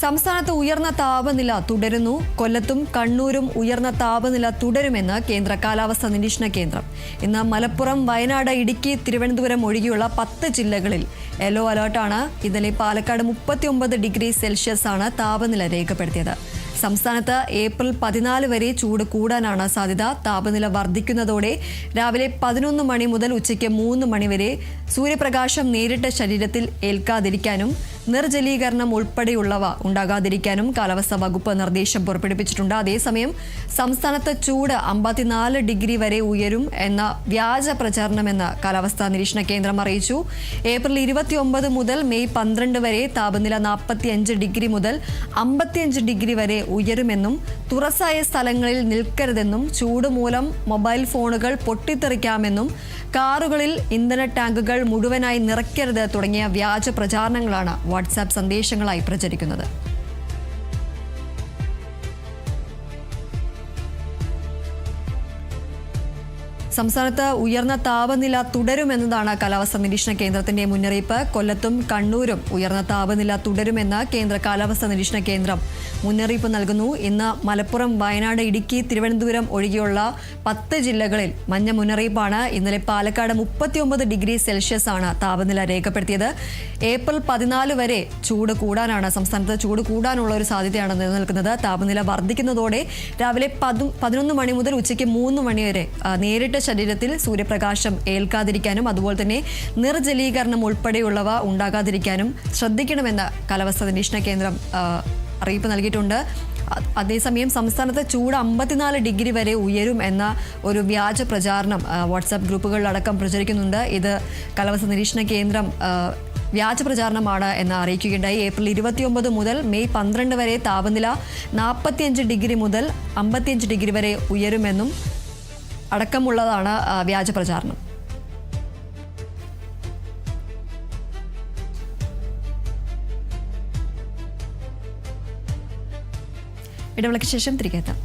സംസ്ഥാനത്ത് ഉയർന്ന താപനില തുടരുന്നു. കൊല്ലത്തും കണ്ണൂരും ഉയർന്ന താപനില തുടരുമെന്ന് കേന്ദ്ര കാലാവസ്ഥാ നിരീക്ഷണ കേന്ദ്രം. ഇന്ന് മലപ്പുറം, വയനാട്, ഇടുക്കി, തിരുവനന്തപുരം ഒഴികെയുള്ള 10 ജില്ലകളിൽ യെല്ലോ അലർട്ടാണ്. ഇന്നലെ പാലക്കാട് 39 ഡിഗ്രി സെൽഷ്യസ് ആണ് താപനില രേഖപ്പെടുത്തിയത്. സംസ്ഥാനത്ത് ഏപ്രിൽ 14 വരെ ചൂട് കൂടാനാണ് സാധ്യത. താപനില വർദ്ധിക്കുന്നതോടെ രാവിലെ 11 മണി മുതൽ ഉച്ചയ്ക്ക് 3 മണി വരെ സൂര്യപ്രകാശം നേരിട്ട് ശരീരത്തിൽ ഏൽക്കാതിരിക്കാനും നിർജ്ജലീകരണം ഉൾപ്പെടെയുള്ളവ ഉണ്ടാകാതിരിക്കാനും കാലാവസ്ഥാ വകുപ്പ് നിർദ്ദേശം പുറപ്പെടുവിച്ചിട്ടുണ്ട്. അതേസമയം സംസ്ഥാനത്ത് ചൂട് 54 ഡിഗ്രി വരെ ഉയരും എന്ന വ്യാജ പ്രചാരണമെന്ന് കാലാവസ്ഥാ നിരീക്ഷണ കേന്ദ്രം അറിയിച്ചു. ഏപ്രിൽ 29 മുതൽ മെയ് 12 വരെ താപനില 45 ഡിഗ്രി മുതൽ 55 ഡിഗ്രി വരെ ഉയരുമെന്നും തുറസായ സ്ഥലങ്ങളിൽ നിൽക്കരുതെന്നും ചൂട് മൂലം മൊബൈൽ ഫോണുകൾ പൊട്ടിത്തെറിക്കാമെന്നും കാറുകളിൽ ഇന്ധന ടാങ്കുകൾ മുഴുവനായി നിറയ്ക്കരുത് തുടങ്ങിയ വ്യാജ പ്രചാരണങ്ങളാണ് വാട്സാപ്പ് സന്ദേശങ്ങളായി പ്രചരിക്കുന്നത്. സംസ്ഥാനത്ത് ഉയർന്ന താപനില തുടരുമെന്നതാണ് കാലാവസ്ഥാ നിരീക്ഷണ കേന്ദ്രത്തിന്റെ മുന്നറിയിപ്പ്. കൊല്ലത്തും കണ്ണൂരും ഉയർന്ന താപനില തുടരുമെന്ന് കേന്ദ്ര കാലാവസ്ഥാ നിരീക്ഷണ കേന്ദ്രം മുന്നറിയിപ്പ് നൽകുന്നു. ഇന്ന് മലപ്പുറം, വയനാട്, ഇടുക്കി, തിരുവനന്തപുരം ഒഴികെയുള്ള 10 ജില്ലകളിൽ മഞ്ഞ മുന്നറിയിപ്പാണ്. ഇന്നലെ പാലക്കാട് 39 ഡിഗ്രി സെൽഷ്യസ് ആണ് താപനില രേഖപ്പെടുത്തിയത്. ഏപ്രിൽ 14 വരെ സംസ്ഥാനത്ത് ചൂട് കൂടാനുള്ള ഒരു സാധ്യതയാണ് നിലനിൽക്കുന്നത്. താപനില വർദ്ധിക്കുന്നതോടെ രാവിലെ 11 മണി മുതൽ ഉച്ചയ്ക്ക് 3 മണി വരെ നേരിട്ട് ശരീരത്തിൽ സൂര്യപ്രകാശം ഏൽക്കാതിരിക്കാനും അതുപോലെ തന്നെ നിർജ്ജലീകരണം ഉൾപ്പെടെയുള്ളവ ഉണ്ടാകാതിരിക്കാനും ശ്രദ്ധിക്കണമെന്ന് കാലാവസ്ഥാ നിരീക്ഷണ കേന്ദ്രം അറിയിപ്പ് നൽകിയിട്ടുണ്ട്. അതേസമയം സംസ്ഥാനത്ത് ചൂട് 54 ഡിഗ്രി വരെ ഉയരും എന്ന ഒരു വ്യാജ പ്രചാരണം വാട്സാപ്പ് ഗ്രൂപ്പുകളിലടക്കം പ്രചരിക്കുന്നുണ്ട്. ഇത് കാലാവസ്ഥാ നിരീക്ഷണ കേന്ദ്രം വ്യാജ പ്രചാരണമാണ് എന്ന് അറിയിക്കുകയുണ്ടായി. ഏപ്രിൽ 29 മുതൽ മെയ് 12 വരെ താപനില 45 ഡിഗ്രി മുതൽ 55 ഡിഗ്രി വരെ ഉയരുമെന്നും അടക്കമുള്ളതാണ് വ്യാജ പ്രചാരണം. ഇടവേളയ്ക്ക് ശേഷം തിരികെ എത്താം.